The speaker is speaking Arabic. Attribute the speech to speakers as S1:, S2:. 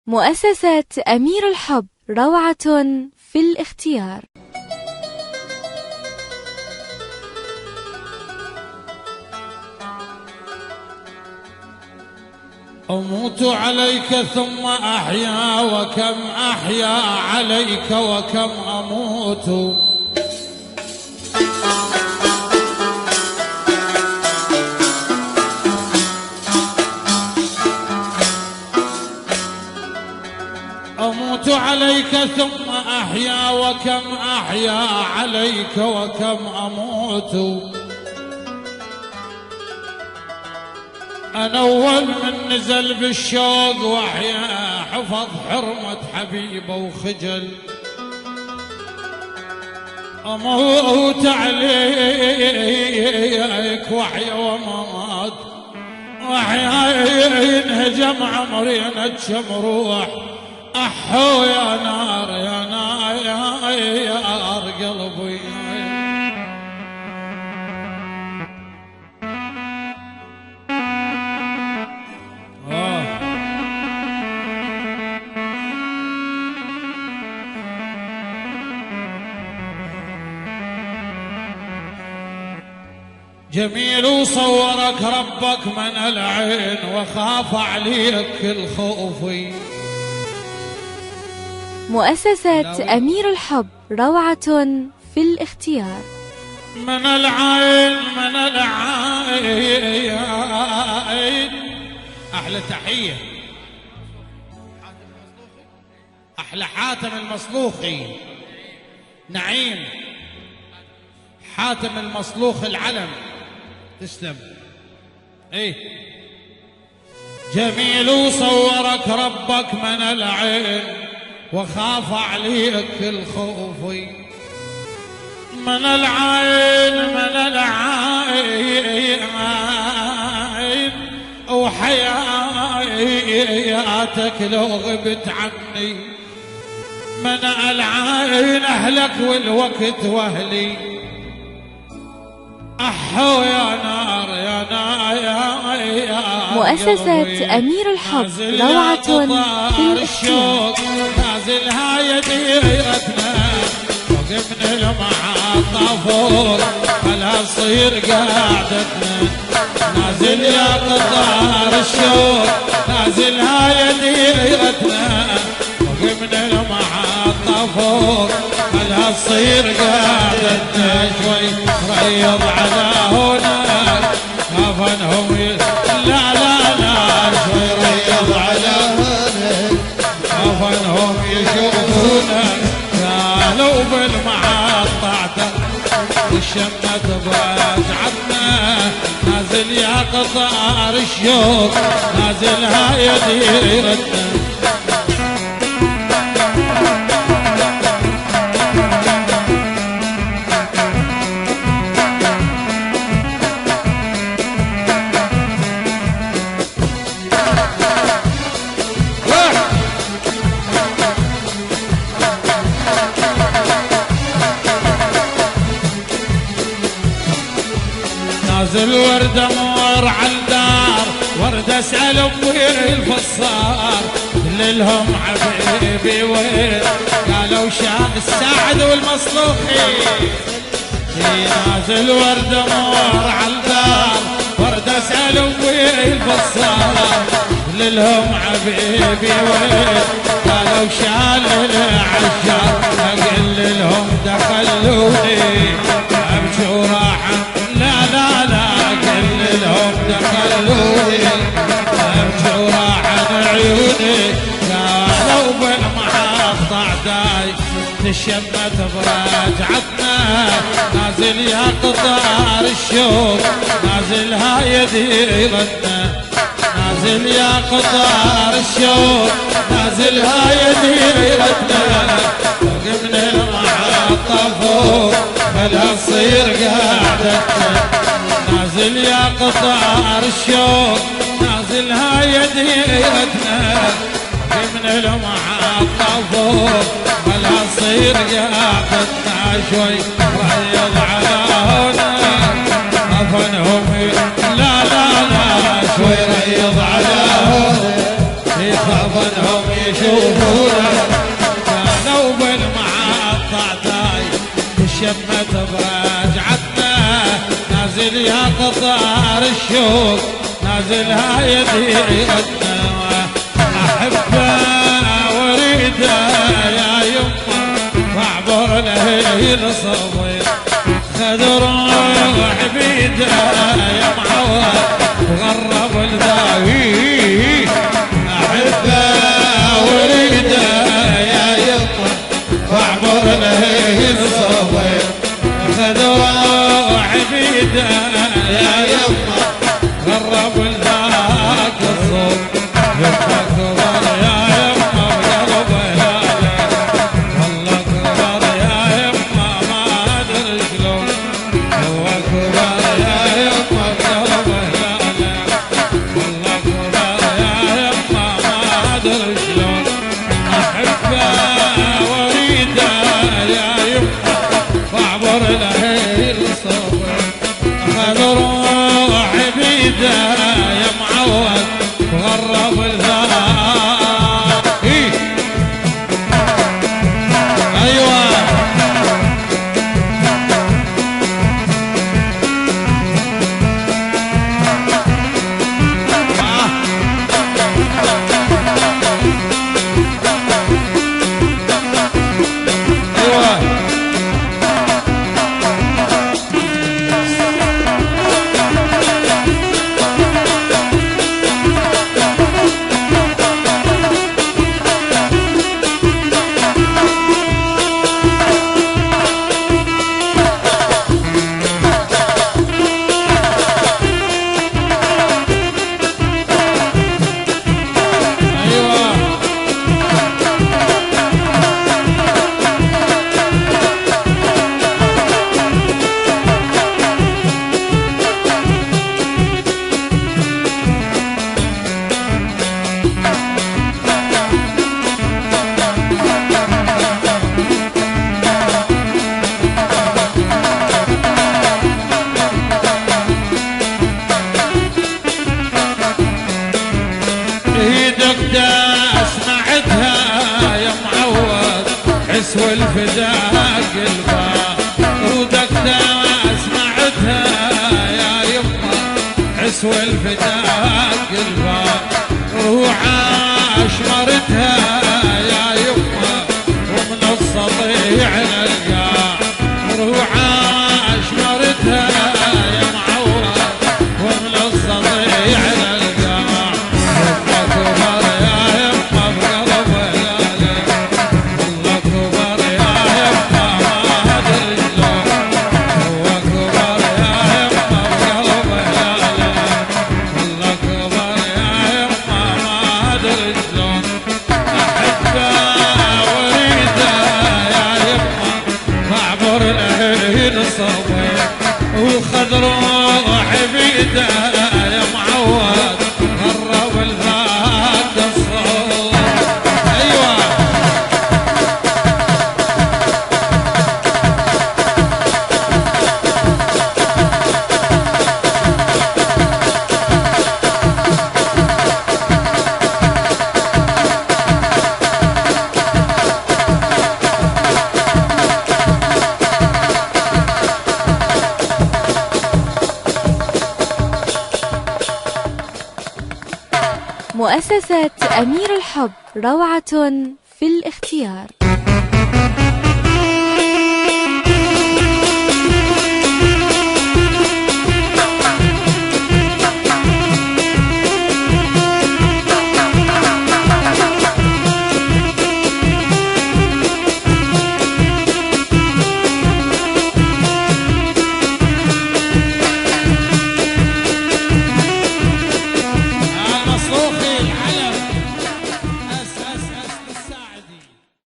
S1: مؤسسة أمير الحب، روعة في الاختيار.
S2: أموت عليك ثم أحيا، وكم أحيا عليك وكم أموت. أموت عليك ثم أحيا، وكم أحيا عليك وكم أموت. أنا أول من نزل بالشوق وحيا، حفظ حرمة حبيبه وخجل. أموت عليك وحيا وممات، وحيا ينهجم عمري نجم روح. أحو يا نار يا نار يا قلبي. جميل وصورك ربك من العين، وخاف عليك الخوف.
S1: مؤسسة أمير الحب، روعة في الاختيار.
S2: من العين من العين. أحلى تحية، أحلى حاتم المصلوخي. نعيم حاتم المصلوخ العلم، تسلم. ايه جميل وصورك ربك من العين، وخاف عليك الخوف. من العين من العين، وحياتك لو غبت عني. من العين أهلك والوقت وأهلي. أحو يا نار يا نار يا
S1: مؤسسة أمير الحب، روعة في الاختيار.
S2: نازل هاي ديرتنا وقف من المحطة فوق، خلا تصير قعدتنا. نازل يا قطار الشوق، نازل هاي ديرتنا وقف من المحطة فوق، خلا تصير قعدتنا. شوي ريض على هناك خافنهم لا لا لا، شوي ريض على هناك خافنهم يشوفونك. قالوا بالمحطة الشمة برجعتنا. نازل يا قطار الشوق، نازل هاي ديرتنا. نازل وردة مور عالدار، وردة اسأل أمي الفصار. لهم حبيبي وين؟ قالوا شاف السعد والمصلوخي. نازل وردة مور عالدار، وردة اسأل أمي الفصار. لهم حبيبي وين؟ قالوا شال العشار. أقل لهم دخلوني أمشي وراحة لا لا لا، كل لهم دخلوني أمشي وراحة عيوني. قالوا بالمحطة داي تشمت برجعتنا. نازل يا قطار الشوق، نازل هاي ديرتنا. نازل يا قطار الشوق، نازل هاي ديرتنا. وقفنا المحطة فوق خلا تصير قعدتنا. نازل يا قطار الشوق، نازل هاي ديرتنا. وقفنا المحطة فوق خلا تصير قعدتنا. شوي ريض على هناك خافنهم لا لا لا، شوي ريض على هناك خافنهم يشوفونه كانوا بالمعطى داي الشمة برجعتنا نازل يا قطار الشوق نازل هايدي عدنا أحبه وريده يا يمه واعبر له الصبر خذ روح بيده يا معود وغرب الداوي أحبه وريده يا يمه واعبر له الصبر خذ روح بيده يا يمه غرب الذاك الصوت يبقى كبر يا يمه وقلبه لا والله كبر يا يمه ما ادري شلون هو كبر يا يمه وقلبه لا والله كبر يا يمه ما ادري شلون احبه واريده يا يمه واعبر له الصبر اخذ روحي بيده يا معود وغرب الذات ايوه ايدك اسمعتها يا معود عسوى الفداء قلبا رودك اسمعتها يا يمه عسوى الفداء قلبا روح اشمرتها يا يمه ومن السطيع نلقى روح اشمرتها يا معود ومن السطيع نلقى وخذ روحي بيده يا معود غرب الذات الصوت ايوه
S1: مؤسسة أمير الحب روعة في الاختيار.